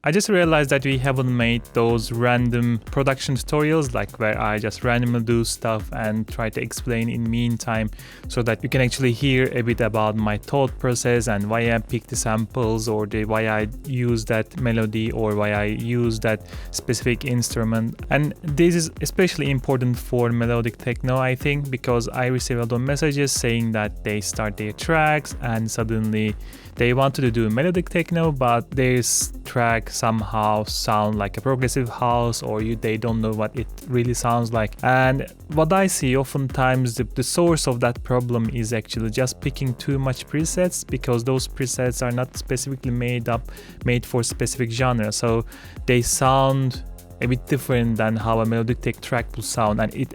I just realized that we haven't made those random production tutorials, like where I just randomly do stuff and try to explain in meantime, so that you can actually hear a bit about my thought process and why I picked the samples, or why I use that melody, or why I use that specific instrument. And this is especially important for melodic techno, I think, because I receive a lot of messages saying that they start their tracks and suddenly they wanted to do melodic techno, but their track somehow sound like a progressive house, or they don't know what it really sounds like. And what I see oftentimes, the source of that problem is actually just picking too much presets, because those presets are not specifically made for specific genre, so they sound a bit different than how a melodic tech track will sound, and it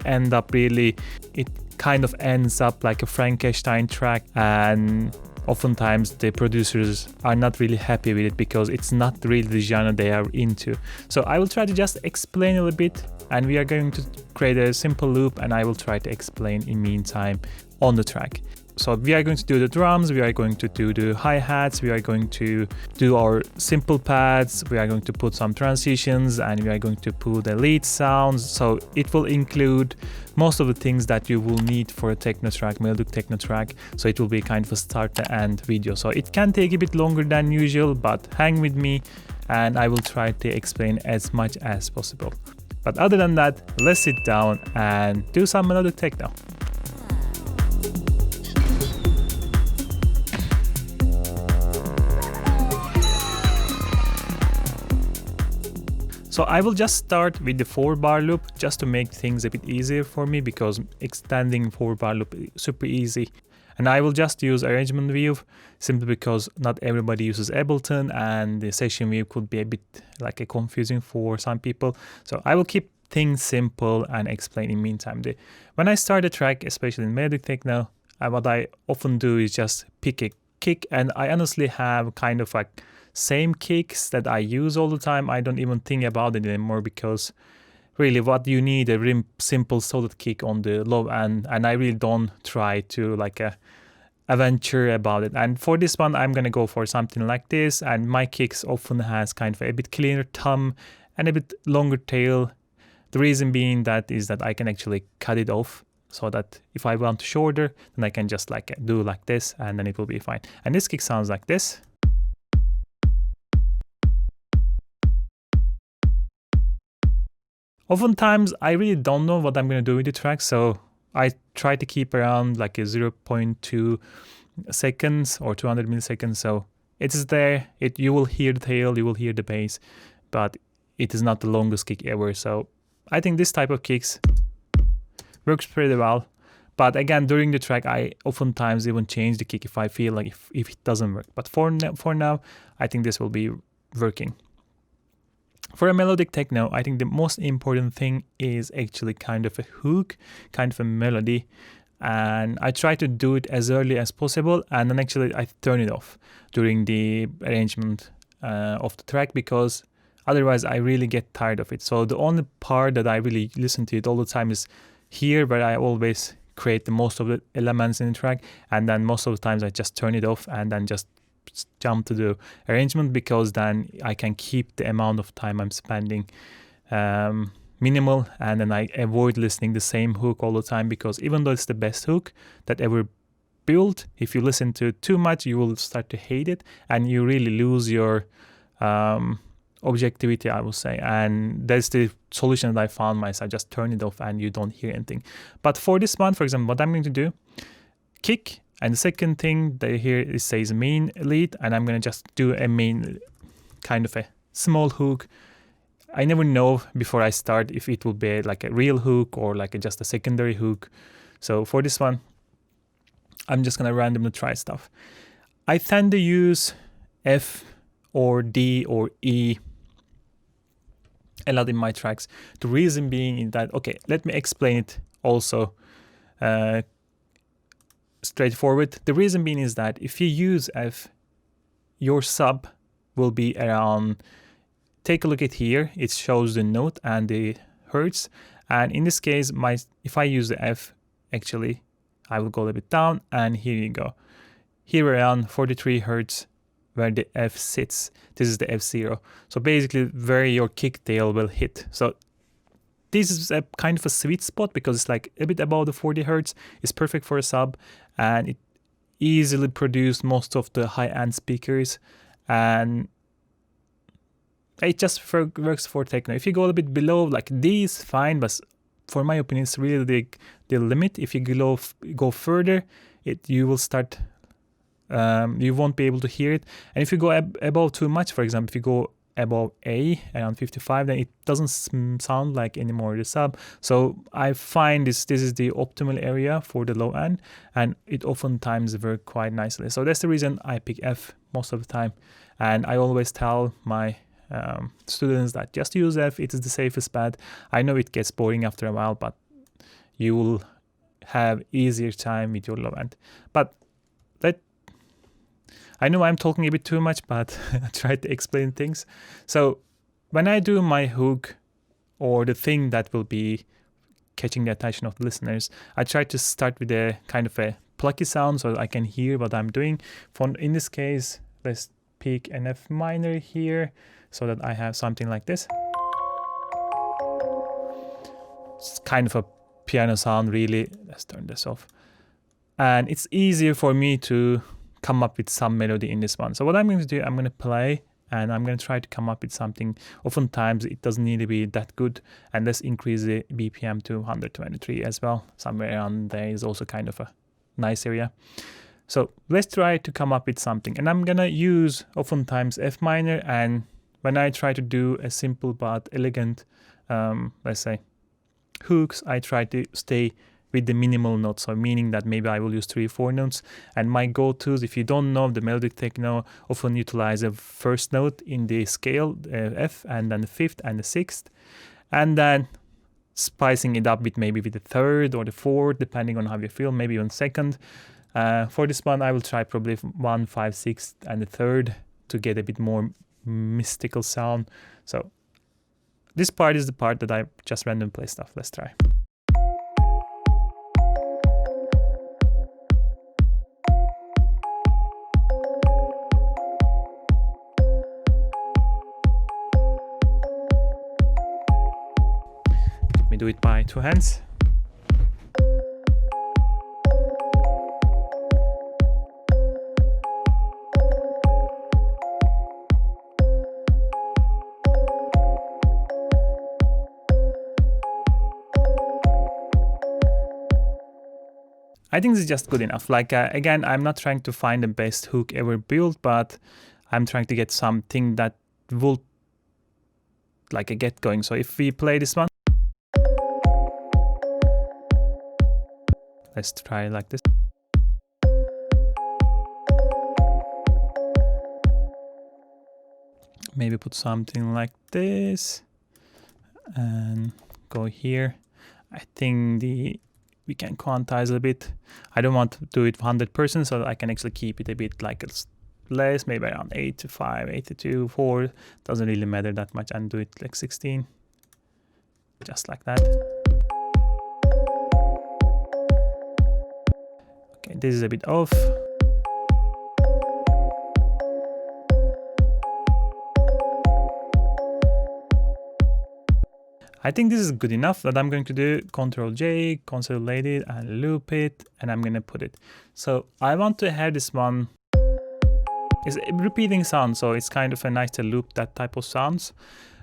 kind of ends up like a Frankenstein track, and oftentimes the producers are not really happy with it because it's not really the genre they are into. So I will try to just explain a little bit, and we are going to create a simple loop, and I will try to explain in meantime on the track. So we are going to do the drums, we are going to do the hi-hats, we are going to do our simple pads, we are going to put some transitions, and we are going to put the lead sounds. So it will include most of the things that you will need for a techno track, melodic techno track. So it will be kind of a start to end video. So it can take a bit longer than usual, but hang with me and I will try to explain as much as possible. But other than that, let's sit down and do some melodic techno. So I will just start with the 4-bar loop just to make things a bit easier for me, because extending 4-bar loop is super easy. And I will just use arrangement view simply because not everybody uses Ableton, and the session view could be a bit like a confusing for some people. So I will keep things simple and explain in meantime. When I start a track, especially in melodic techno, what I often do is just pick a kick, and I honestly have kind of like same kicks that I use all the time. I don't even think about it anymore, because really what you need a really simple solid kick on the low end, and I really don't try to like adventure about it. And for this one I'm gonna go for something like this, and my kicks often has kind of a bit cleaner thumb and a bit longer tail. The reason being that is that I can actually cut it off, so that if I want shorter, then I can just like do like this, and then it will be fine. And this kick sounds like this. Oftentimes, I really don't know what I'm going to do with the track, so I try to keep around like a 0.2 seconds or 200 milliseconds. So it is there, you will hear the tail, you will hear the bass, but it is not the longest kick ever. So I think this type of kicks works pretty well. But again, during the track, I oftentimes even change the kick if I feel like if it doesn't work. But for now, I think this will be working. For a melodic techno, I think the most important thing is actually kind of a hook, kind of a melody. And I try to do it as early as possible, and then actually I turn it off during the arrangement of the track, because otherwise I really get tired of it. So the only part that I really listen to it all the time is here, where I always create the most of the elements in the track, and then most of the times I just turn it off and then just jump to the arrangement, because then I can keep the amount of time I'm spending minimal, and then I avoid listening the same hook all the time, because even though it's the best hook that ever built, if you listen to it too much, you will start to hate it, and you really lose your objectivity, I would say. And that's the solution that I found myself. Just turn it off and you don't hear anything. But for this one, for example, what I'm going to do, kick. And the second thing that here it says main lead, and I'm going to just do a main kind of a small hook. I never know before I start if it will be like a real hook or like just a secondary hook. So for this one, I'm just going to randomly try stuff. I tend to use F or D or E a lot in my tracks. The reason being is that, okay, let me explain it also straightforward. The reason being is that if you use F, your sub will be around, take a look at here, it shows the note and the hertz, and in this case if I use the F, actually I will go a little bit down, and here you go, here around 43 hertz where the F sits. This is the F0. So basically where your kick tail will hit. So this is a kind of a sweet spot because it's like a bit above the 40 Hertz. It's perfect for a sub, and it easily produced most of the high-end speakers, and it just works for techno. If you go a bit below, like this, fine, but for my opinion, it's really the limit. If you go further, you will start, you won't be able to hear it. And if you go above too much, for example, if you go above A around 55, then it doesn't sound like anymore the sub. So I find this is the optimal area for the low end, and it oftentimes works quite nicely. So that's the reason I pick F most of the time, and I always tell my students that just use F. It is the safest bet. I know it gets boring after a while, but you will have easier time with your low end. But I know I'm talking a bit too much, but I try to explain things. So when I do my hook, or the thing that will be catching the attention of the listeners, I try to start with a kind of a plucky sound so I can hear what I'm doing. In this case, let's pick an F minor here so that I have something like this. It's kind of a piano sound, really. Let's turn this off. And it's easier for me to come up with some melody in this one. So what I'm going to do, I'm going to play, and I'm going to try to come up with something. Oftentimes it doesn't need to be that good, and let's increase the BPM to 123 as well. Somewhere around there is also kind of a nice area. So let's try to come up with something, and I'm going to use oftentimes F minor, and when I try to do a simple but elegant, let's say, hooks, I try to stay with the minimal notes, so meaning that maybe I will use 3 or 4 notes. And my go-tos, if you don't know, the melodic techno often utilize a first note in the scale, F, and then the 5th and the 6th, and then spicing it up with maybe with the 3rd or the 4th, depending on how you feel, maybe even 2nd. For this one, I will try probably 1, 5, 6, and the 3rd to get a bit more mystical sound. So this part is the part that I just random play stuff. Let's try. Let me do it by 2 hands. I think this is just good enough. Like, again, I'm not trying to find the best hook ever built, but I'm trying to get something that will like get going. So if we play this one, let's try like this. Maybe put something like this and go here. I think we can quantize a bit. I don't want to do it 100%, so I can actually keep it a bit like less, maybe around 85, 82, 4. Doesn't really matter that much, and do it like 16, just like that. Okay, this is a bit off. I think this is good enough. That I'm going to do Ctrl J, consolidate it, and loop it, and I'm going to put it. So I want to have this one. It's a repeating sound, so it's kind of a nice to loop that type of sounds.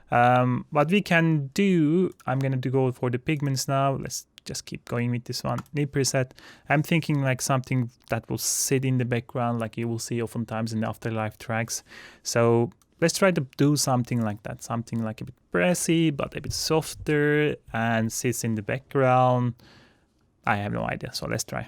What we can do, I'm going to go for the pigments now. Let's just keep going with this one. New preset. I'm thinking like something that will sit in the background, like you will see oftentimes in the Afterlife tracks. So let's try to do something like that, something like a bit brassy, but a bit softer and sits in the background. I have no idea, so let's try.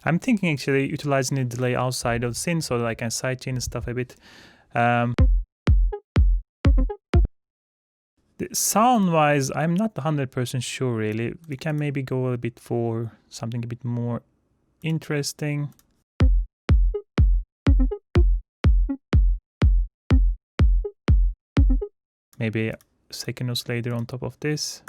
I'm thinking actually utilizing the delay outside of synth so that I can sidechain stuff a bit. Sound-wise, I'm not 100% sure really. We can maybe go a bit for something a bit more interesting. Maybe a second oscillator on top of this.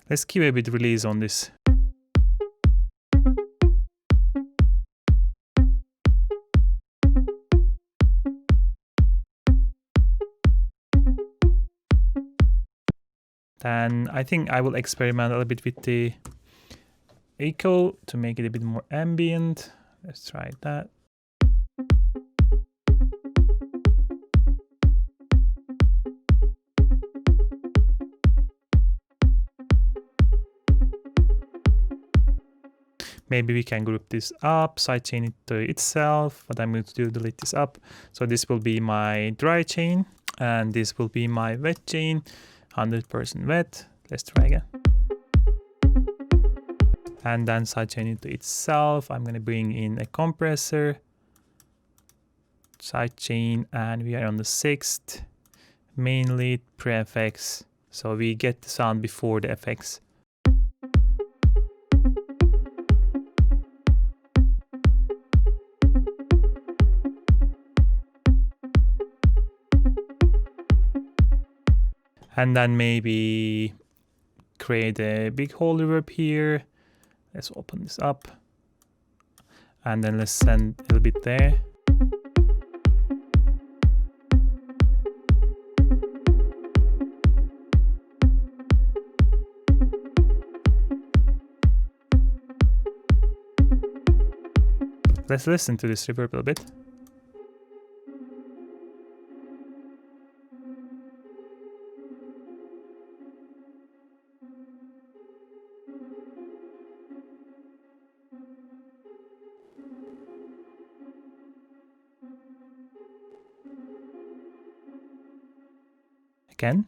Let's give a bit release on this. Then I think I will experiment a little bit with the echo to make it a bit more ambient. Let's try that. Maybe we can group this up, sidechain it to itself. What I'm going to do, delete this up. So this will be my dry chain, and this will be my wet chain, 100% wet. Let's try again. And then sidechain it to itself. I'm going to bring in a compressor, sidechain, and we are on the 6th, main lead, pre-FX. So we get the sound before the FX. And then maybe create a big hole reverb here. Let's open this up. And then let's send a little bit there. Let's listen to this reverb a little bit. Again.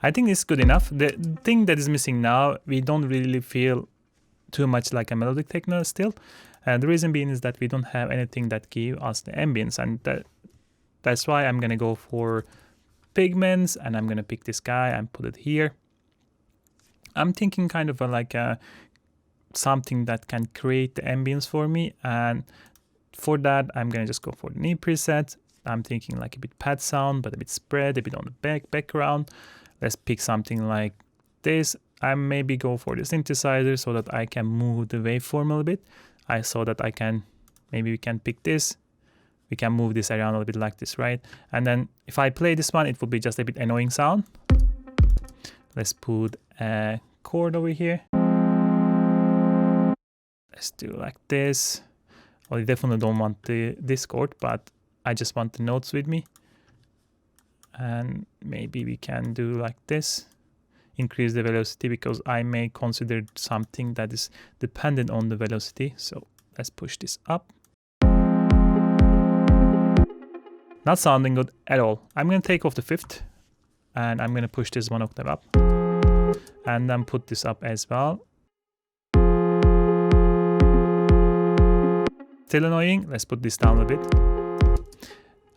I think it's good enough. The thing that is missing now, we don't really feel too much like a melodic techno still. And the reason being is that we don't have anything that give us the ambience, and that's why I'm gonna go for pigments, and I'm gonna pick this guy and put it here. I'm thinking kind of something that can create the ambience for me, and for that I'm gonna just go for the knee preset. I'm thinking like a bit pad sound, but a bit spread, a bit on the background. Let's pick something like this. I maybe go for the synthesizer so that I can move the waveform a little bit. I saw that maybe we can pick this. We can move this around a little bit like this, right? And then if I play this one, it will be just a bit annoying sound. Let's put a chord over here. Let's do like this. Well, I definitely don't want this chord, but I just want the notes with me. And maybe we can do like this. Increase the velocity, because I may consider something that is dependent on the velocity. So let's push this up. Not sounding good at all. I'm going to take off the 5th, and I'm going to push this 1 octave up. And then put this up as well. Still annoying. Let's put this down a bit.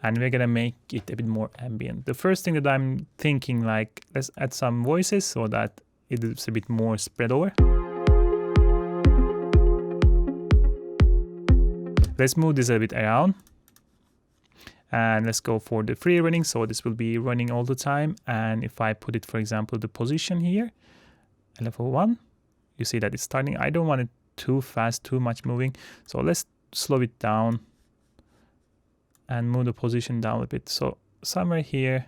And we're gonna make it a bit more ambient. The first thing that I'm thinking, like, let's add some voices so that it's a bit more spread over. Let's move this a bit around. And let's go for the free running, so this will be running all the time. And if I put it, for example, the position here, level 1, you see that it's starting. I don't want it too fast, too much moving. So let's slow it down and move the position down a bit. So somewhere here.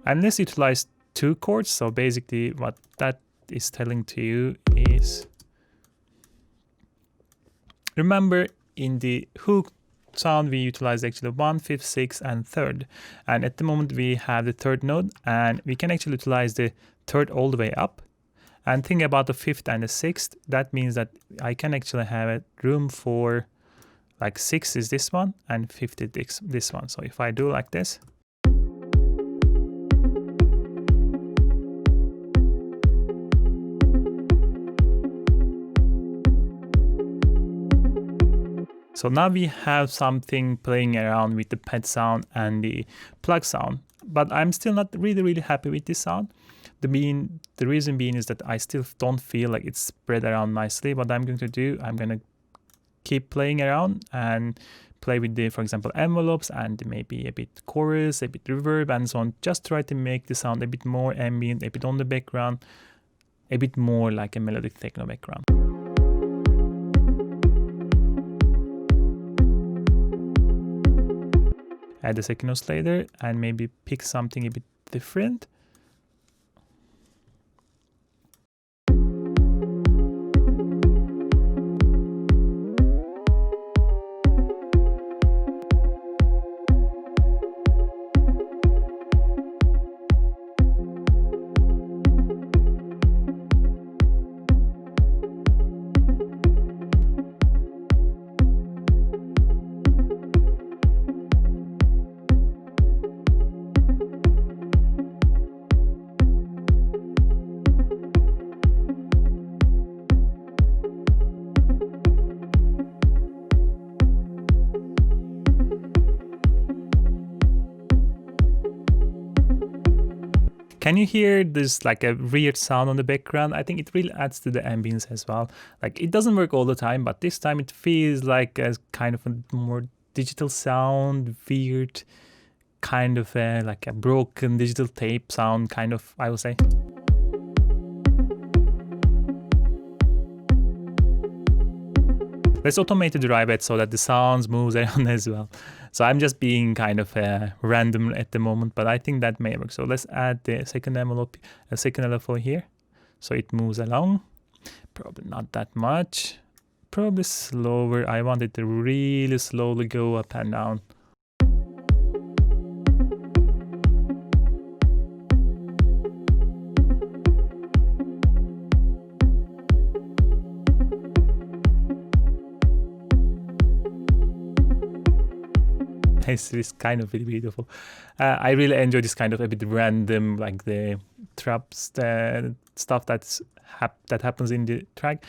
And let's utilize 2 chords. So basically what that is telling to you is, remember in the hook sound we utilize actually 1, 5th, 6th and 3rd, and at the moment we have the 3rd note, and we can actually utilize the 3rd all the way up. And think about the 5th and the 6th, that means that I can actually have a room for like 6th is this one and 5th is this one. So if I do like this, so now we have something playing around with the pad sound and the plug sound, but I'm still not really happy with this sound. The reason being is that I still don't feel like it's spread around nicely. What I'm going to do, I'm going to keep playing around and play with the, for example, envelopes and maybe a bit chorus, a bit reverb and so on. Just try to make the sound a bit more ambient, a bit on the background, a bit more like a melodic techno background. Add a second oscillator and maybe pick something a bit different. Can you hear this like a weird sound on the background? I think it really adds to the ambience as well. Like it doesn't work all the time, but this time it feels like a kind of a more digital sound, weird, kind of like a broken digital tape sound, kind of, I would say. Let's automate the dry bed so that the sounds moves around as well. So I'm just being kind of random at the moment, but I think that may work. So let's add the second envelope, a second LFO here. So it moves along, probably not that much, probably slower. I want it to really slowly go up and down. It's kind of really beautiful. I really enjoy this kind of a bit random, like the traps, the stuff that happens in the track.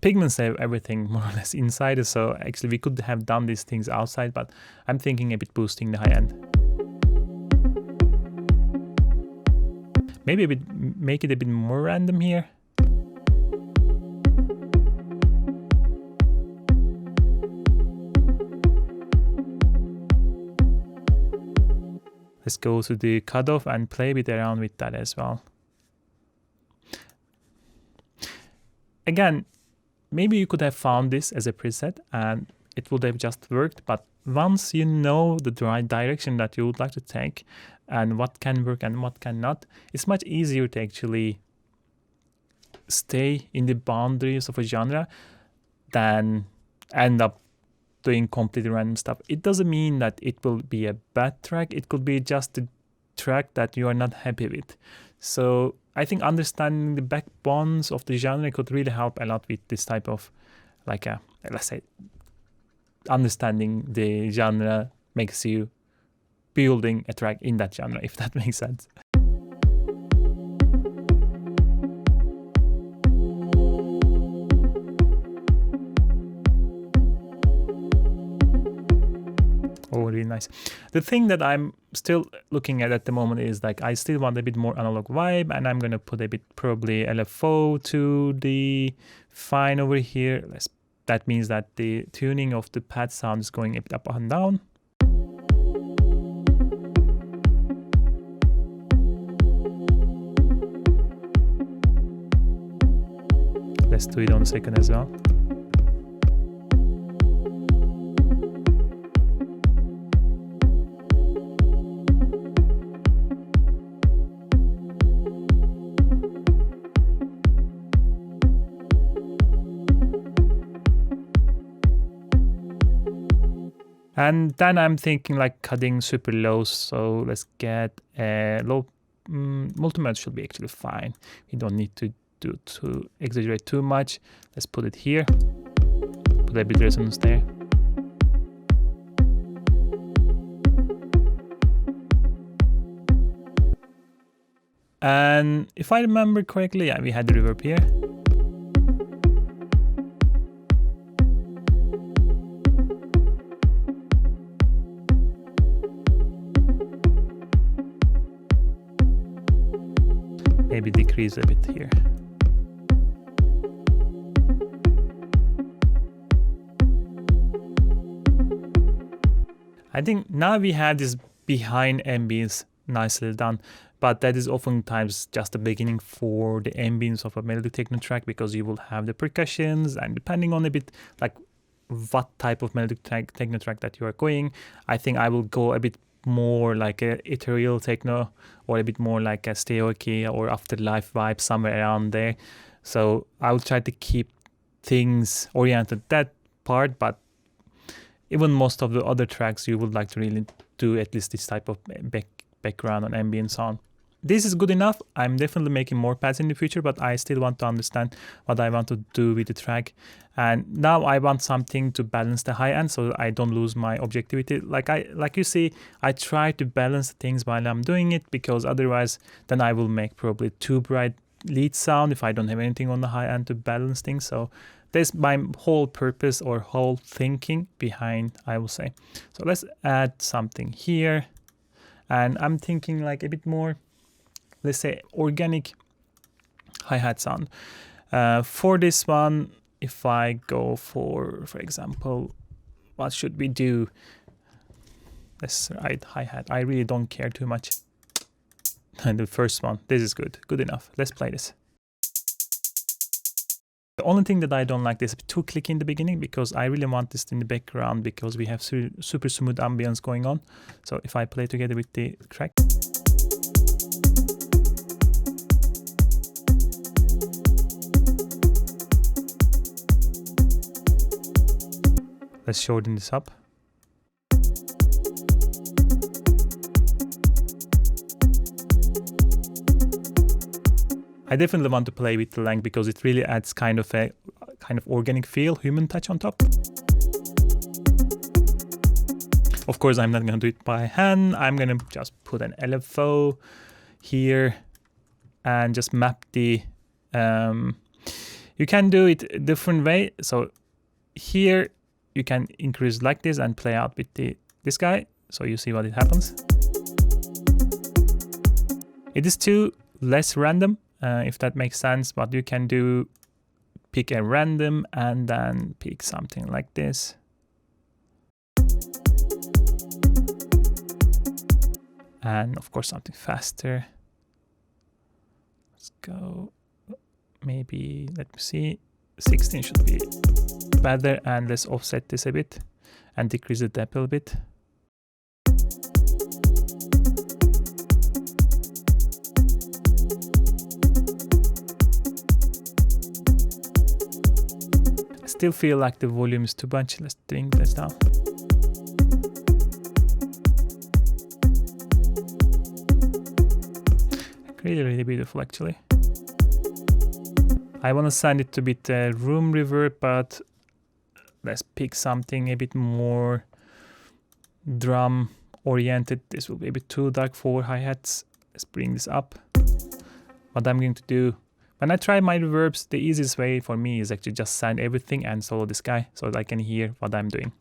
Pigments have everything more or less inside, so actually we could have done these things outside, but I'm thinking a bit boosting the high end. Maybe a bit, make it a bit more random here. Let's go to the cutoff and play a bit around with that as well. Again, maybe you could have found this as a preset and it would have just worked, but once you know the right direction that you would like to take and what can work and what cannot, it's much easier to actually stay in the boundaries of a genre than end up doing completely random stuff. It doesn't mean that it will be a bad track. It could be just a track that you are not happy with. So I think understanding the backbones of the genre could really help a lot with this type of, like a, let's say, understanding the genre makes you building a track in that genre, if that makes sense. Oh, really nice. The thing that I'm still looking at the moment is like I still want a bit more analog vibe, and I'm gonna put a bit probably LFO to the fine over here. That means that the tuning of the pad sound is going a bit up and down. Let's do it on the second as well. And then I'm thinking like cutting super low, so let's get a low. Multimode should be actually fine. We don't need to exaggerate too much. Let's put it here. Put a bit of resonance there. And if I remember correctly, yeah, we had the reverb here. Maybe decrease a bit here. I think now we have this behind ambience nicely done, but that is oftentimes just the beginning for the ambience of a melodic techno track, because you will have the percussions, and depending on a bit like what type of melodic techno track that you are going, I think I will go a bit more like a ethereal techno, or a bit more like a Stay OK or Afterlife vibe, somewhere around there. So I will try to keep things oriented that part, but even most of the other tracks you would like to really do at least this type of background and ambient sound. This is good enough. I'm definitely making more pads in the future, but I still want to understand what I want to do with the track. And now I want something to balance the high end, so I don't lose my objectivity. Like you see, I try to balance things while I'm doing it, because otherwise then I will make probably too bright lead sound if I don't have anything on the high end to balance things. So that's my whole purpose or whole thinking behind, I will say. So let's add something here. And I'm thinking like a bit more, let's say, organic hi-hat sound. For this one, if I go for example, what should we do? Let's write hi-hat. I really don't care too much. And the first one, this is good enough. Let's play this. The only thing that I don't like is too clicky in the beginning, because I really want this in the background, because we have super smooth ambience going on. So if I play together with the track. Let's shorten this up. I definitely want to play with the length, because it really adds kind of organic feel, human touch on top. Of course, I'm not going to do it by hand. I'm going to just put an LFO here and just map the... you can do it a different way. So here you can increase like this and play out with this guy. So you see what it happens. It is too less random. If that makes sense, but you can do pick a random and then pick something like this. And of course something faster. Let's go, maybe, let me see, 16 should be better, and let's offset this a bit and decrease the depth a little bit. Still feel like the volume is too much. Let's bring this down. Really beautiful actually. I want to send it to bit room reverb, but let's pick something a bit more drum oriented. This will be a bit too dark for hi-hats. Let's bring this up. What I'm going to do, when I try my reverbs, the easiest way for me is actually just send everything and solo this guy, so that I can hear what I'm doing.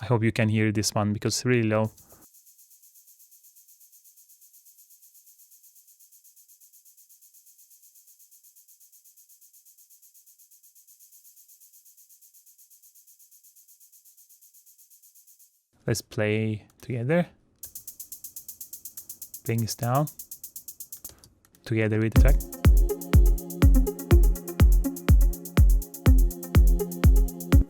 I hope you can hear this one because it's really low. Let's play together. Bring this down together with the track.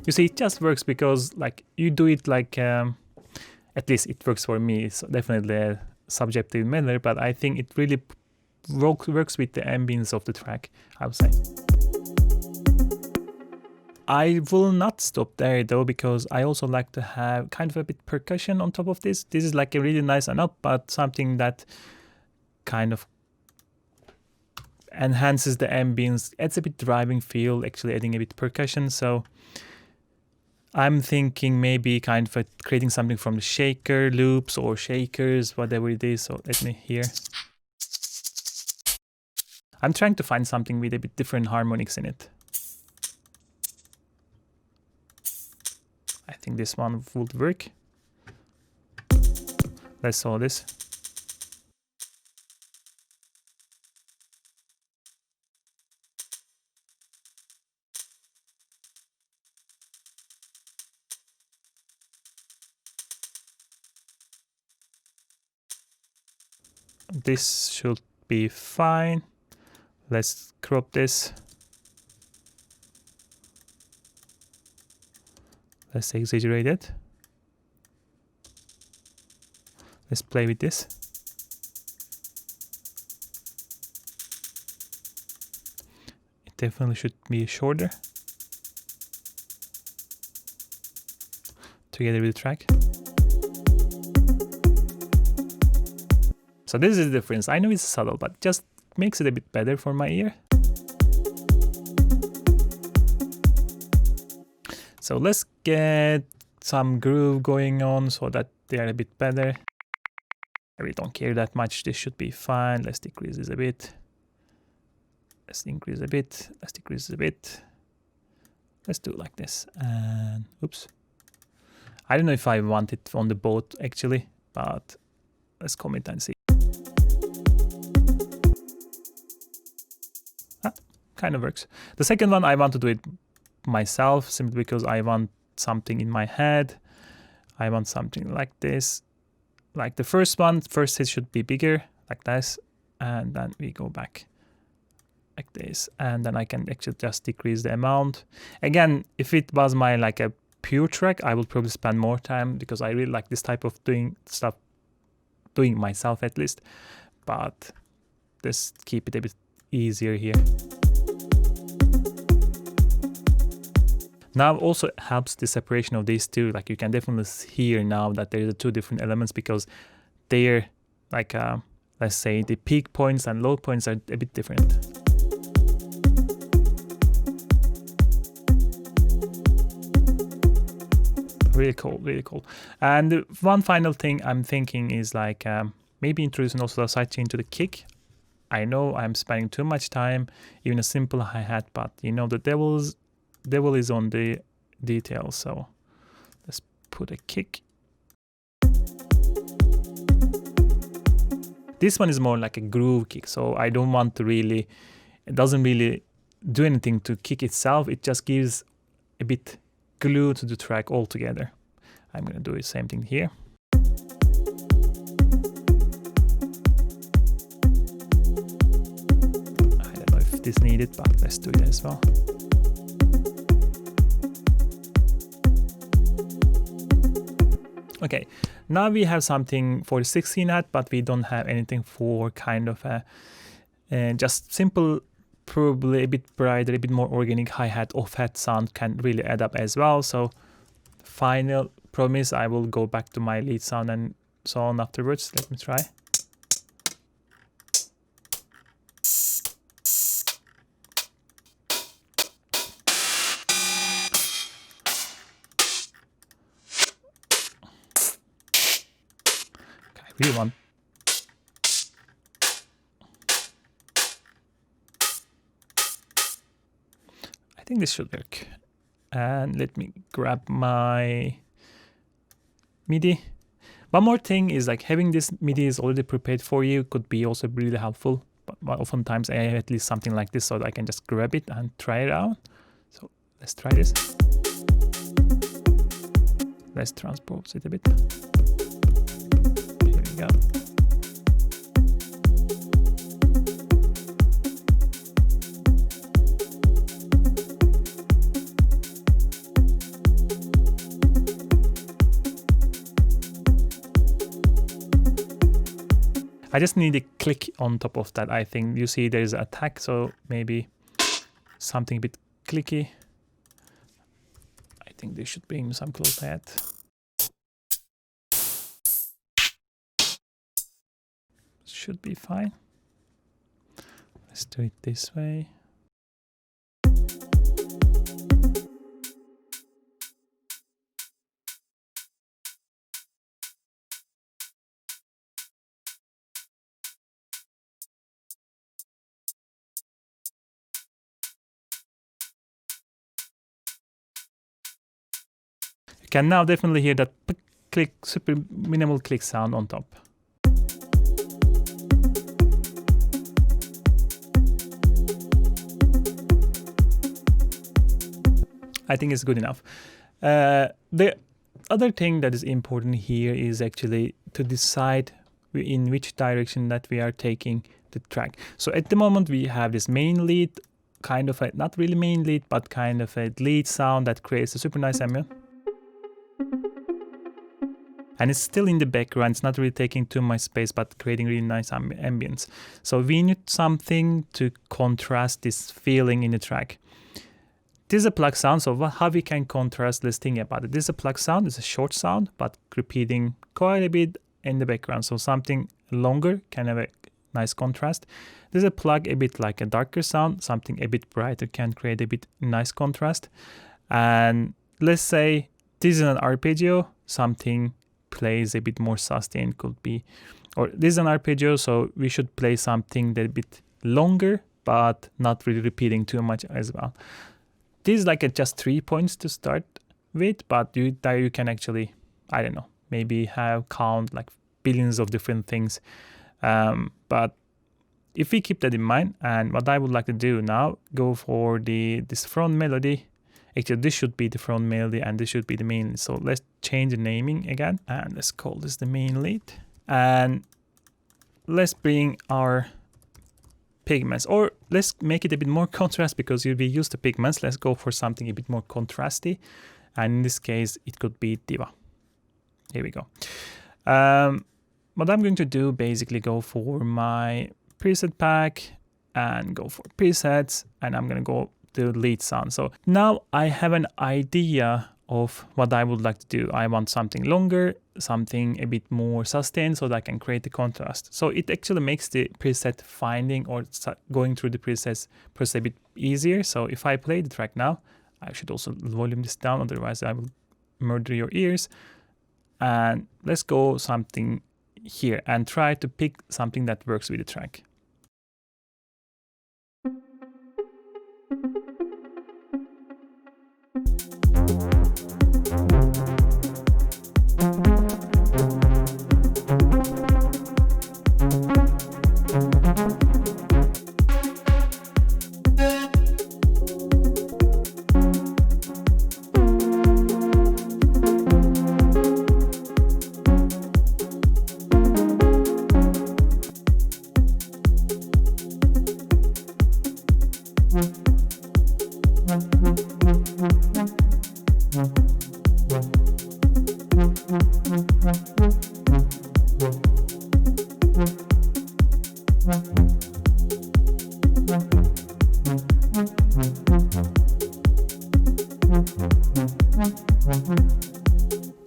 You see, it just works because like you do it like at least it works for me. It's definitely subjective matter, but I think it really works with the ambience of the track, I would say. I will not stop there though, because I also like to have kind of a bit percussion on top of this. This is like a really nice add-on, but something that kind of enhances the ambience, adds a bit driving feel, actually adding a bit percussion. So I'm thinking maybe kind of creating something from the shaker loops or shakers, whatever it is. So let me hear. I'm trying to find something with a bit different harmonics in it. I think this one would work. Let's saw this. This should be fine. Let's crop this. Let's exaggerate it. Let's play with this. It definitely should be shorter together with the track. So this is the difference. I know it's subtle, but just makes it a bit better for my ear. So let's get some groove going on so that they are a bit better. I really don't care that much. This should be fine. Let's decrease this a bit. Let's increase a bit. Let's decrease a bit. Let's do it like this. And oops. I don't know if I want it on the boat actually, but let's comment and see. Kind of works. The second one, I want to do it myself simply because I want something in my head. I want something like this. Like the first one, first hit should be bigger, like this. And then we go back like this. And then I can actually just decrease the amount. Again, if it was my like a pure track, I would probably spend more time because I really like this type of doing myself at least. But just keep it a bit easier here. Now also helps the separation of these two. Like you can definitely hear now that there's two different elements because they're like, let's say the peak points and low points are a bit different. Really cool, really cool. And one final thing I'm thinking is like maybe introducing also a sidechain to the kick. I know I'm spending too much time, even a simple hi-hat, but you know the devil is on the details. So let's put a kick. This one is more like a groove kick, so I don't want to really, it doesn't really do anything to kick itself. It just gives a bit glue to the track altogether. I'm gonna do the same thing here. I don't know if this needed, but let's do it as well. Okay, now we have something for the 16 hat, but we don't have anything for kind of a just simple, probably a bit brighter, a bit more organic hi-hat, off-hat sound can really add up as well. So final promise, I will go back to my lead sound and so on afterwards. Let me try. Really want. I think this should work. And let me grab my MIDI. One more thing is like having this MIDI is already prepared for you could be also really helpful. But oftentimes I have at least something like this so that I can just grab it and try it out. So let's try this. Let's transpose it a bit. Go. I just need a click on top of that. I think you see there's an attack, so maybe something a bit clicky. I think they should bring some close to that. Should be fine. Let's do it this way. You can now definitely hear that click, super minimal click sound on top. I think it's good enough. The other thing that is important here is actually to decide in which direction that we are taking the track. So at the moment we have this main lead, kind of a, not really main lead, but kind of a lead sound that creates a super nice ambient. And it's still in the background, it's not really taking too much space, but creating really nice ambience. So we need something to contrast this feeling in the track. This is a plug sound, so how we can contrast, let's think about it. This is a plug sound, it's a short sound, but repeating quite a bit in the background. So something longer can have a nice contrast. This is a plug a bit like a darker sound, something a bit brighter can create a bit nice contrast. And let's say this is an arpeggio, something plays a bit more sustained, could be, or this is an arpeggio, so we should play something that a bit longer, but not really repeating too much as well. This is like just 3 points to start with, but you can actually, I don't know, maybe have count like billions of different things. But if we keep that in mind, and what I would like to do now, go for this front melody. Actually, this should be the front melody and this should be the main lead. So let's change the naming again and let's call this the main lead. And let's bring our pigments, or let's make it a bit more contrast because we used the pigments. Let's go for something a bit more contrasty, and in this case it could be Diva. Here we go. What I'm going to do, basically go for my preset pack and go for presets, and I'm going to go to lead sound. So now I have an idea of what I would like to do. I want something longer, something a bit more sustained so that I can create the contrast. So it actually makes the preset finding or going through the presets a bit easier. So if I play the track now, I should also volume this down, otherwise I will murder your ears. And let's go something here and try to pick something that works with the track.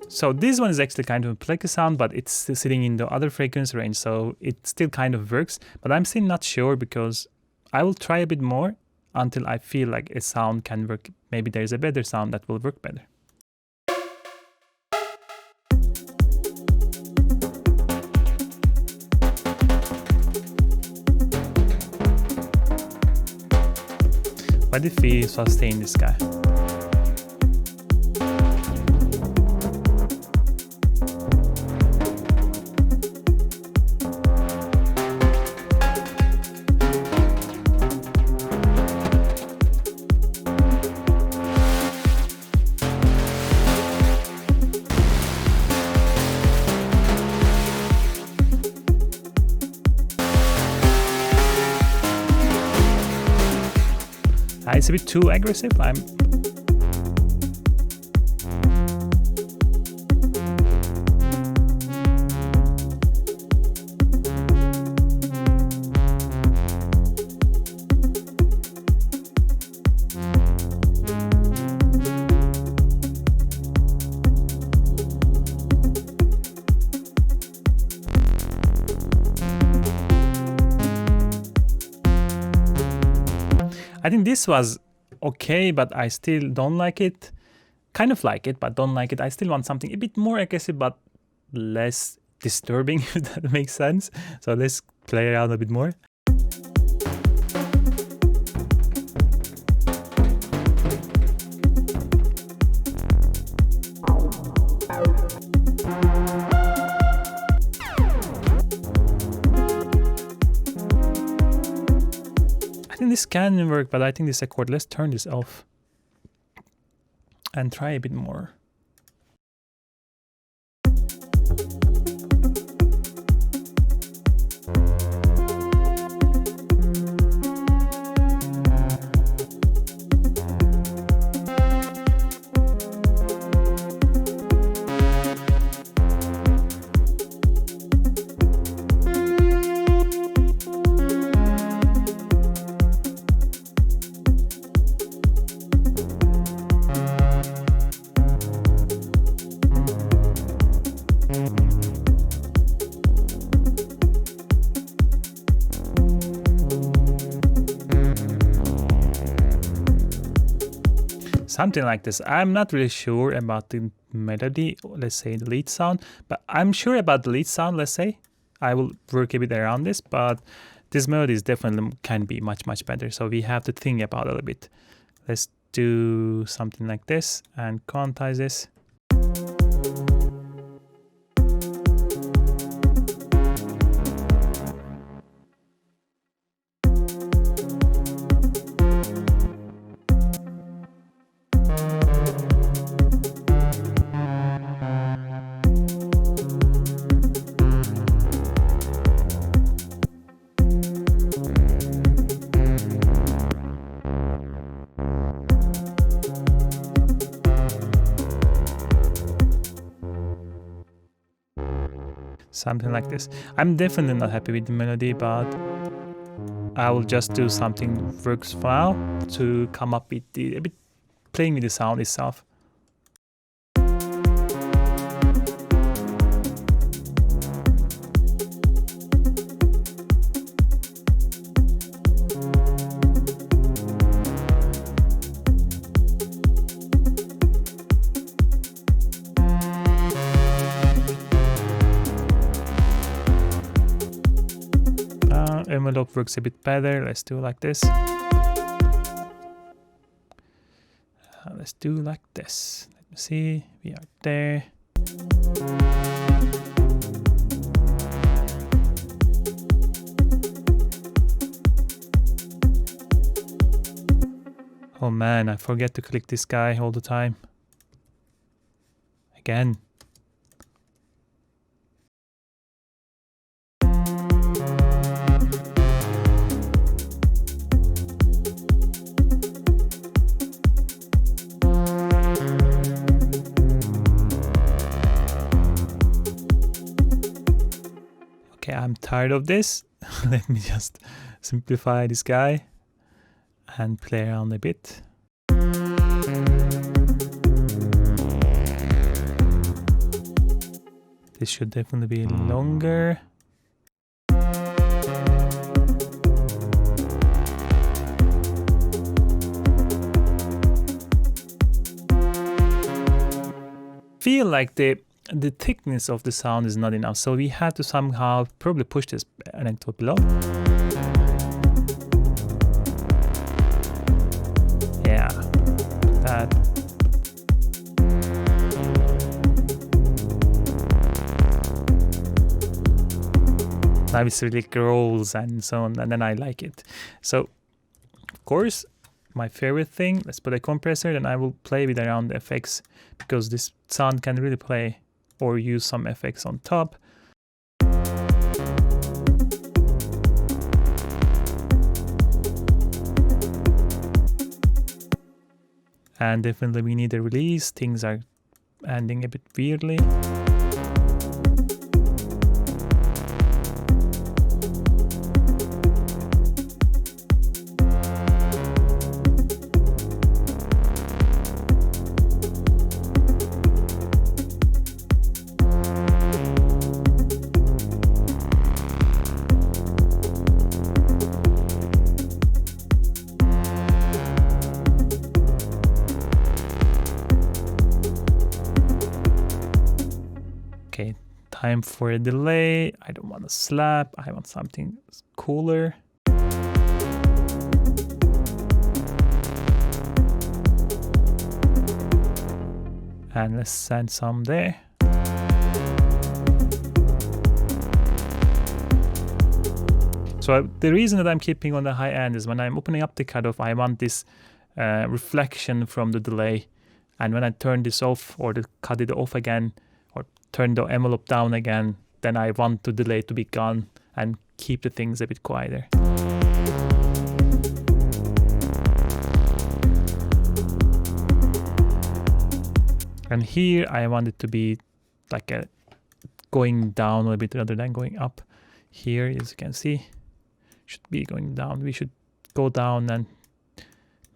So this one is actually kind of a plecky sound, but it's still sitting in the other frequency range, so it still kind of works. But I'm still not sure because I will try a bit more until I feel like a sound can work. Maybe there's a better sound that will work better. What if we sustain this guy? It's a bit too aggressive. I think this was okay, but I still don't like it. Kind of like it, but don't like it. I still want something a bit more aggressive, but less disturbing, if that makes sense. So let's play around a bit more. I think this can work, but I think this chord. Let's turn this off and try a bit more. Something like this. I'm not really sure about the melody, let's say the lead sound, but I'm sure about the lead sound, let's say. I will work a bit around this, but this melody is definitely can be much, much better. So we have to think about it a little bit. Let's do something like this and quantize this. Something like this. I'm definitely not happy with the melody, but I will just do something works for now to come up with a bit playing with the sound itself. Envelope works a bit better. Let's do like this. Let's do like this. Let me see. We are there. Oh man, I forget to click this guy all the time. Again. Okay, I'm tired of this. Let me just simplify this guy and play around a bit. This should definitely be longer. Feel like the thickness of the sound is not enough, so we have to somehow probably push this a little below. Yeah, that. Now it's really growls and so on, and then I like it. So, of course, my favorite thing, let's put a compressor, then I will play with around the effects, because this sound can really play or use some effects on top. And definitely we need a release. Things are ending a bit weirdly. Time for a delay. I don't want a slap. I want something cooler. And let's send some there. So the reason that I'm keeping on the high end is when I'm opening up the cutoff, I want this reflection from the delay. And when I turn this off or cut it off again, or turn the envelope down again, then I want the delay to be gone and keep the things a bit quieter. And here I want it to be like a going down a little bit rather than going up. Here, as you can see, should be going down. We should go down and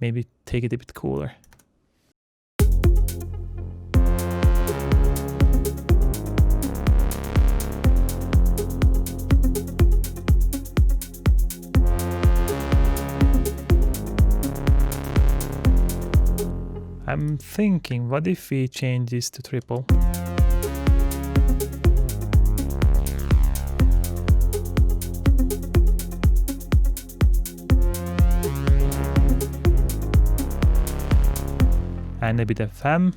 maybe take it a bit cooler. I'm thinking, what if we change this to triple? And a bit of FM.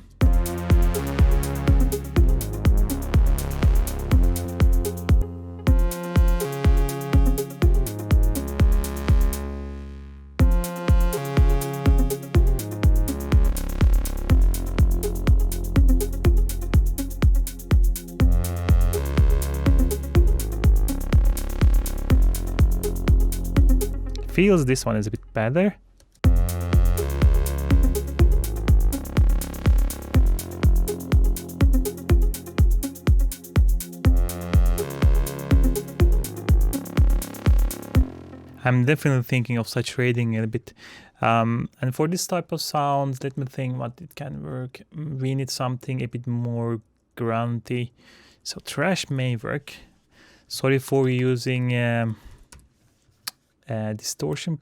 Feels this one is a bit better. I'm definitely thinking of saturating it a bit. And for this type of sounds, let me think what it can work. We need something a bit more grunty. So thrash may work. Sorry for using a distortion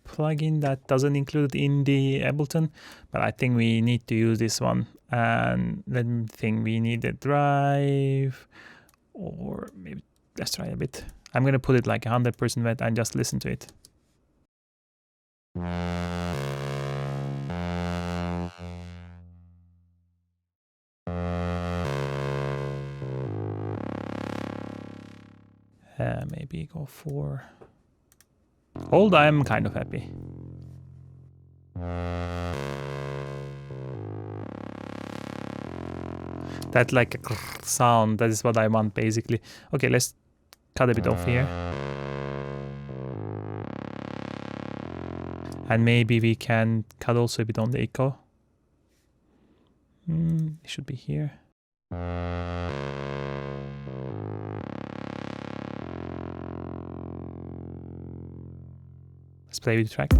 plugin that doesn't include in the Ableton, but I think we need to use this one. And let me think, we need a drive, or maybe let's try a bit. I'm gonna put it like 100% wet and just listen to it. Maybe go for hold. I'm kind of happy. That like a sound, that is what I want basically. Okay, let's cut a bit off here. And maybe we can cut also a bit on the echo. It should be here. Let's play with the track.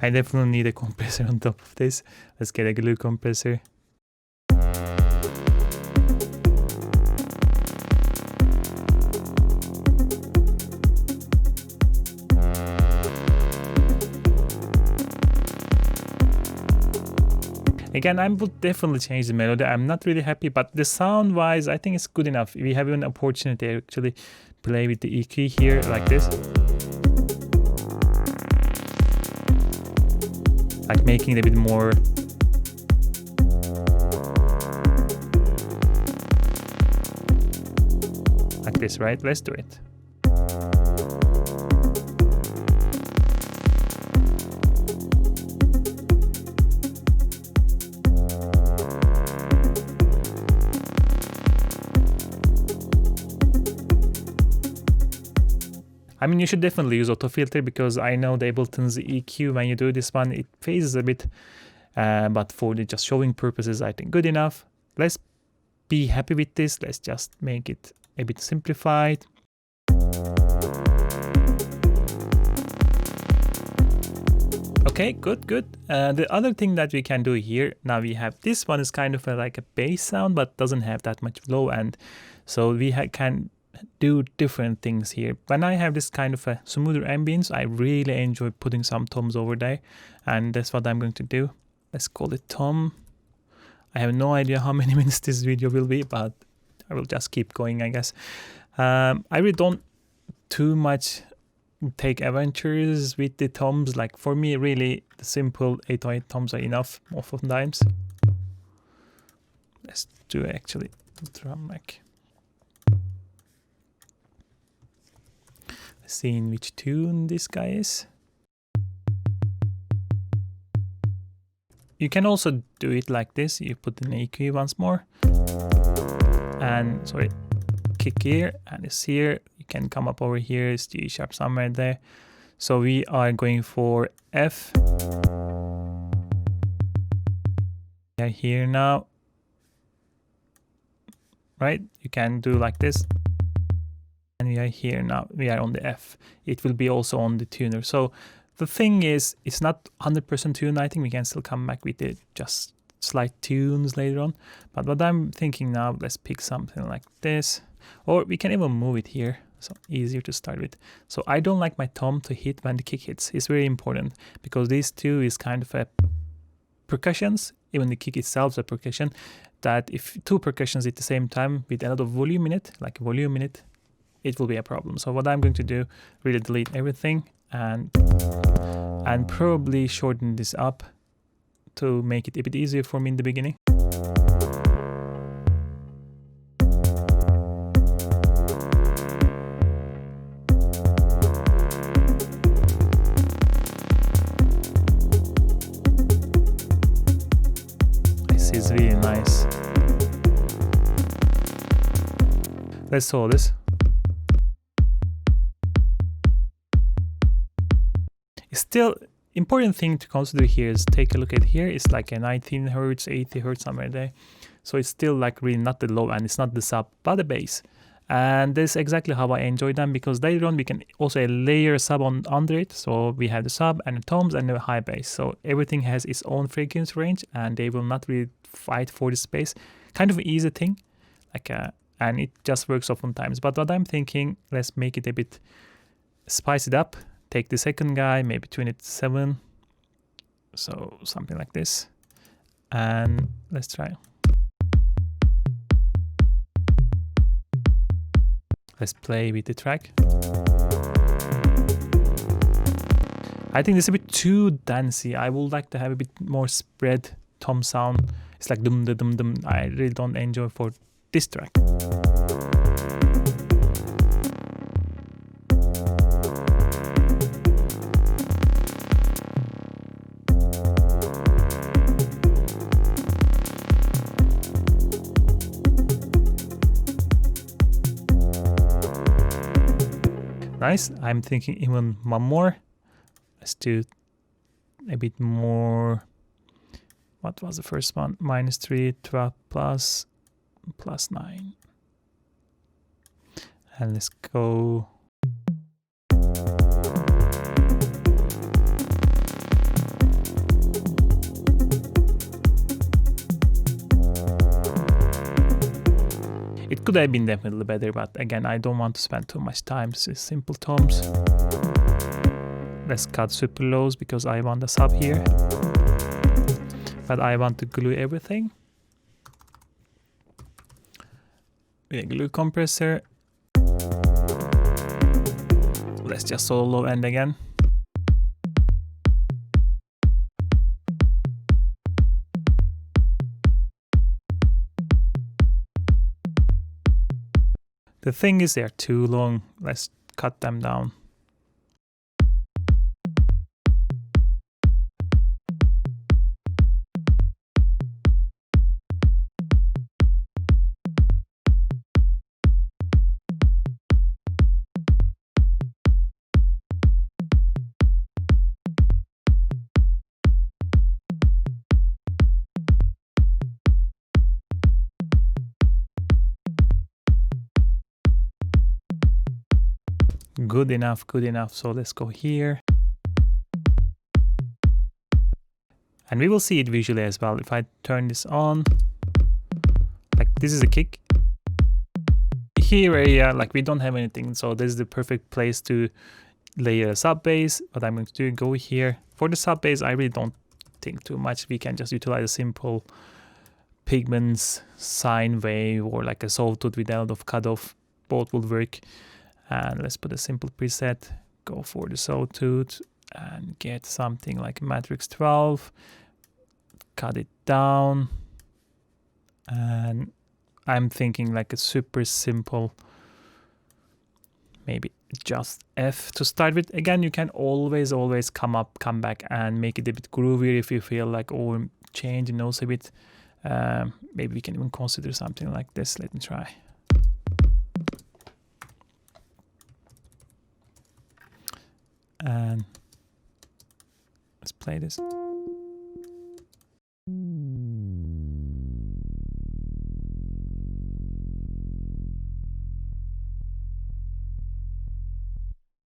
I definitely need a compressor on top of this. Let's get a glue compressor. Again, I would definitely change the melody. I'm not really happy, but the sound wise, I think it's good enough. We have an opportunity to actually play with the EQ here like this. Like making it a bit more like this, right? Let's do it. I mean, you should definitely use auto filter because I know the Ableton's EQ, when you do this one, it phases a bit. But for the just showing purposes, I think good enough. Let's be happy with this. Let's just make it a bit simplified. Okay, good. The other thing that we can do here, now we have this one is kind of like a bass sound, but doesn't have that much low end. So we can do different things here. When I have this kind of a smoother ambience, I really enjoy putting some toms over there, and that's what I'm going to do. Let's call it tom. I have no idea how many minutes this video will be, but I will just keep going, I guess. I really don't too much take adventures with the toms. Like for me, really, the simple 808 toms are enough most of the times. Let's do actually drum rack. Let's see in which tune this guy is. You can also do it like this. You put an EQ once more, and sorry, kick here, and it's here. You can come up over here, it's G sharp somewhere there. So we are going for F. We are here now, right? You can do like this, and we are here now. We are on the F. It will be also on the tuner. So the thing is, it's not 100% tune. I think we can still come back with it, just slight tunes later on. But what I'm thinking now, let's pick something like this, or we can even move it here. So easier to start with. So I don't like my tom to hit when the kick hits. It's very important because these two is kind of a percussions. Even the kick itself is a percussion. That if two percussions at the same time with a lot of volume in it, like volume in it, it will be a problem. So what I'm going to do, really delete everything and probably shorten this up to make it a bit easier for me in the beginning. This is really nice. Let's solve this. Still, important thing to consider here is take a look at here. It's like a 19 hertz, 80 hertz somewhere there. So it's still like really not the low and it's not the sub, but the bass. And that's exactly how I enjoy them, because later on we can also layer a sub on under it. So we have the sub and the toms and the high bass. So everything has its own frequency range and they will not really fight for the space. Kind of an easy thing, like and it just works oftentimes. But what I'm thinking, let's make it a bit, spice it up. Take the second guy, maybe tune it to 7. So something like this. And let's try. Let's play with the track. I think this is a bit too dancey. I would like to have a bit more spread tom sound. It's like dum dum dum dum. I really don't enjoy for this track. Nice. I'm thinking even one more. Let's do a bit more. What was the first one? -3, 12 plus, +9. And let's go. It could have been definitely better, but again, I don't want to spend too much time. This is simple toms. Let's cut super lows because I want the sub here. But I want to glue everything with a glue compressor. Let's just solo end again. The thing is, they're too long. Let's cut them down. Good enough, good enough. So let's go here. And we will see it visually as well. If I turn this on, like this is a kick. here area, like we don't have anything, so this is the perfect place to layer a sub bass. What I'm going to do, go here. For the sub bass, I really don't think too much. We can just utilize a simple pigments, sine wave, or like a sawtooth with a lot of cutoff. Both will work. And let's put a simple preset. Go for the sawtooth and get something like Matrix 12. Cut it down. And I'm thinking like a super simple, maybe just F to start with. Again, you can always come back and make it a bit groovier if you feel like, oh, change the notes a bit. Maybe we can even consider something like this. Let me try. And let's play this.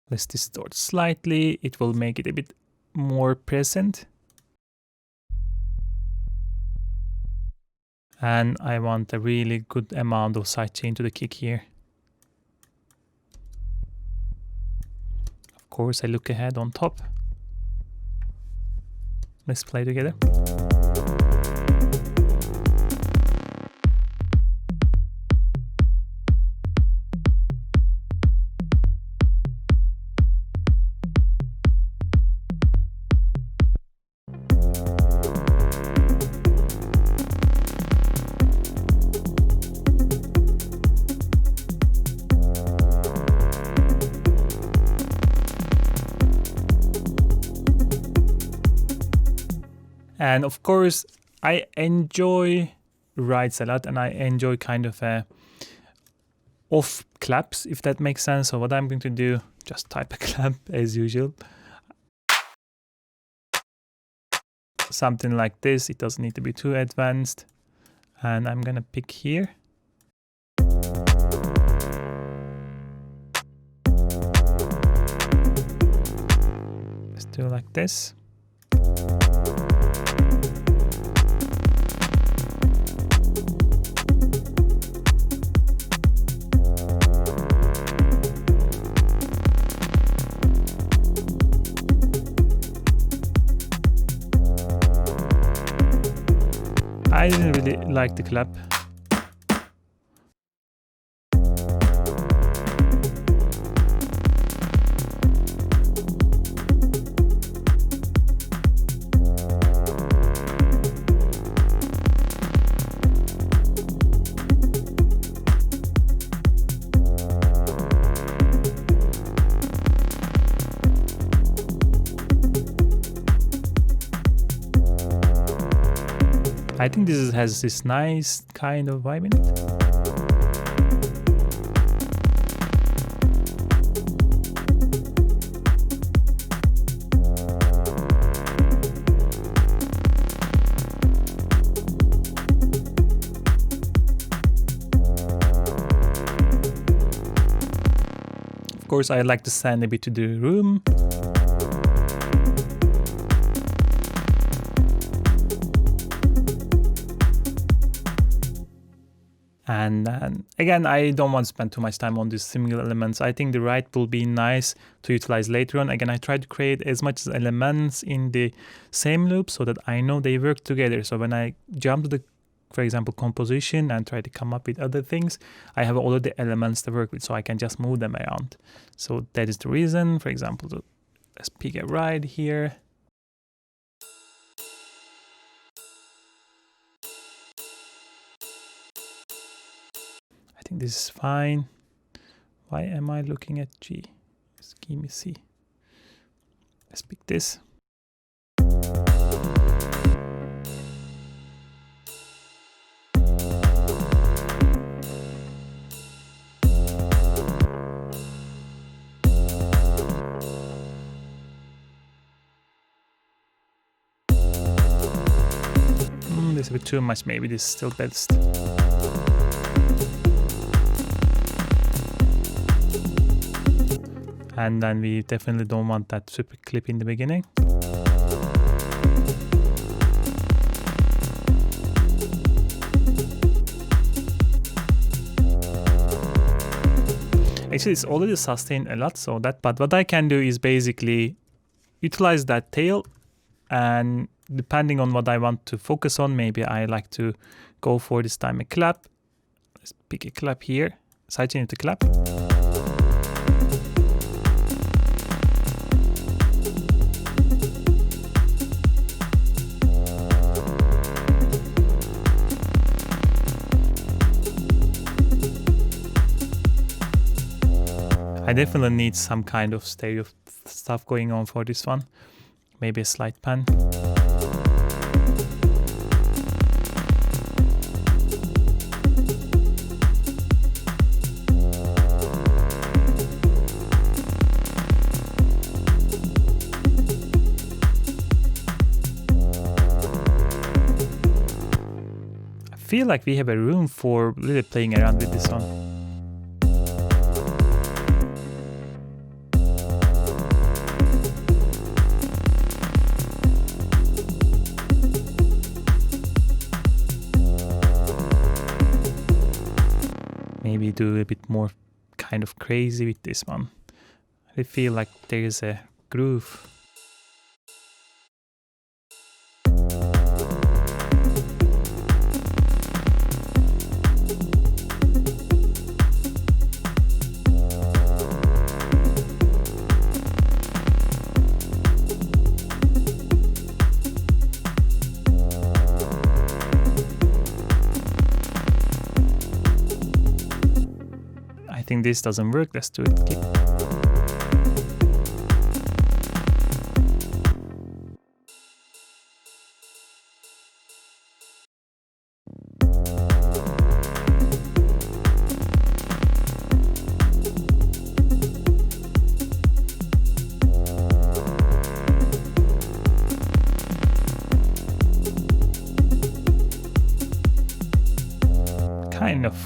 Let's distort slightly. It will make it a bit more present. And I want a really good amount of sidechain to the kick here. Of course, I look ahead on top. Let's play together. And of course, I enjoy rides a lot, and I enjoy kind of off claps, if that makes sense. So what I'm going to do, just type a clap as usual. Something like this. It doesn't need to be too advanced. And I'm gonna pick here. Let's do it like this. I didn't really like the clap. I think this has this nice kind of vibe in it. Of course, I like to sand a bit to the room. And again, I don't want to spend too much time on these single elements. I think the right will be nice to utilize later on. Again, I try to create as much elements in the same loop so that I know they work together. So when I jump to the, for example, composition and try to come up with other things, I have all of the elements to work with, so I can just move them around. So that is the reason. For example, let's pick a ride here. I think this is fine. Why am I looking at G? Just give me C. Let's pick this. This is a bit too much. Maybe this is still best. And then we definitely don't want that super clip in the beginning. Actually, it's already sustained a lot, so that, but what I can do is basically utilize that tail, and depending on what I want to focus on, maybe I like to go for this time a clap. Let's pick a clap here, sidechain to clap. I definitely need some kind of stereo stuff going on for this one. Maybe a slide pan. I feel like we have a room for really playing around with this one. Maybe do a bit more kind of crazy with this one. I feel like there is a groove. I think this doesn't work, let's do it.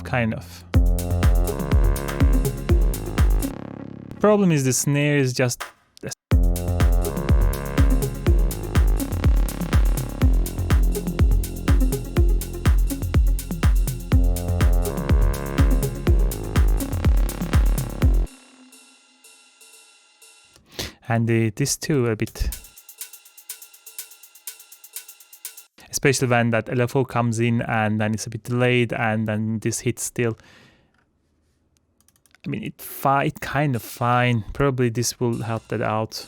Kind of. Problem is the snare is just and this too a bit, especially when that LFO comes in and then it's a bit delayed and then this hits still. I mean, it kind of fine. Probably this will help that out.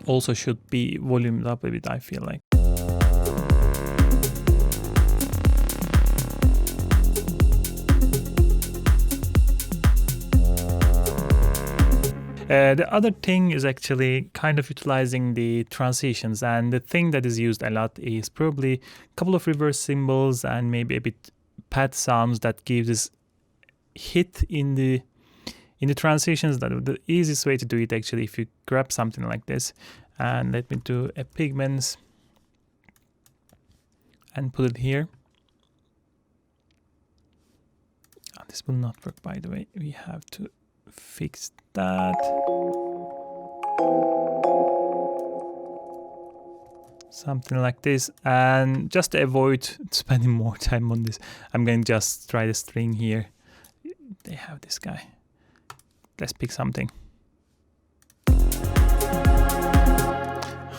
Also should be volumed up a bit, I feel like. The other thing is actually kind of utilizing the transitions, and the thing that is used a lot is probably a couple of reverse cymbals and maybe a bit pad sounds that give this hit in the transitions. That the easiest way to do it actually, if you grab something like this, and let me do a pigments and put it here. Oh, this will not work, by the way. We have to fix that. Something like this, and just to avoid spending more time on this, I'm going to just try the string here. They have this guy. Let's pick something.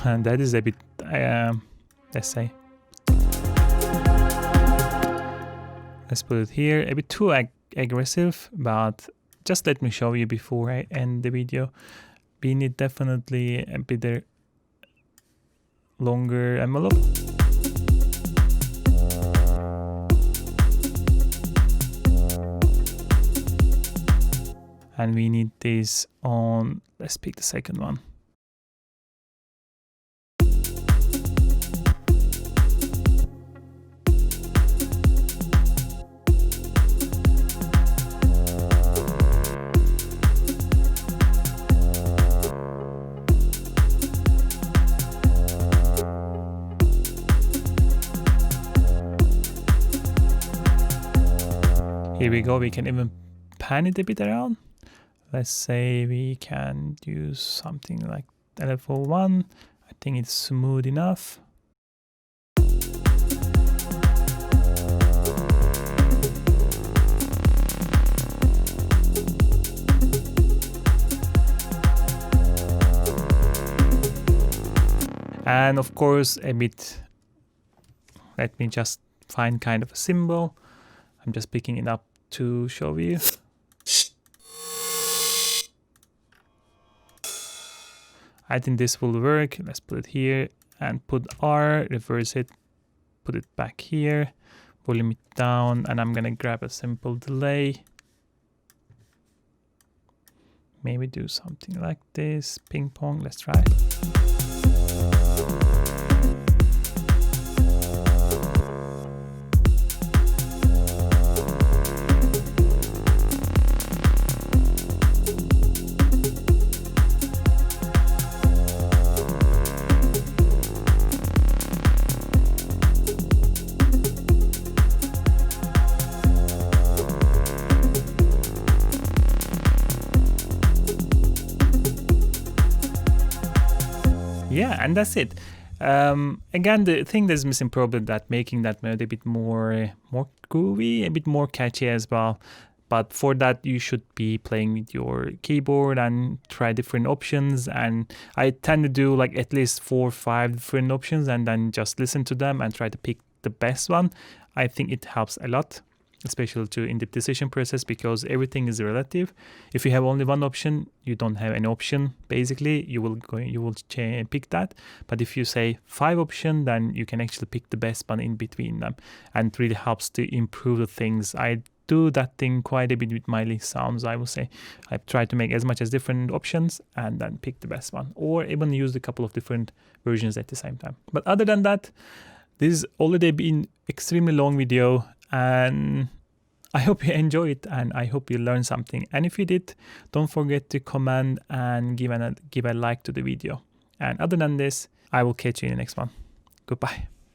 And that is a bit, let's say. Let's put it here. A bit too aggressive, but just let me show you before I end the video. We need definitely a bit longer envelope. And we need this on, let's pick the second one. Here we go. We can even pan it a bit around. Let's say we can use something like LFO1. I think it's smooth enough. And of course, a bit, let me just find kind of a symbol. I'm just picking it up to show you. I think this will work. Let's put it here and put R, reverse it, put it back here, volume it down, and I'm gonna grab a simple delay. Maybe do something like this, ping pong, let's try. Yeah, and that's it. Again, the thing that's missing probably that making that melody a bit more groovy, a bit more catchy as well. But for that, you should be playing with your keyboard and try different options. And I tend to do like at least 4 or 5 different options and then just listen to them and try to pick the best one. I think it helps a lot, especially to in the decision process, because everything is relative. If you have only one option, you don't have an option. Basically, you will pick that. But if you say 5 options, then you can actually pick the best one in between them, and it really helps to improve the things. I do that thing quite a bit with my sounds. I will say I try to make as much as different options and then pick the best one, or even use a couple of different versions at the same time. But other than that, this has already been extremely long video, and I hope you enjoy it, and I hope you learned something. And if you did, don't forget to comment and give a like to the video. And other than this, I will catch you in the next one. Goodbye.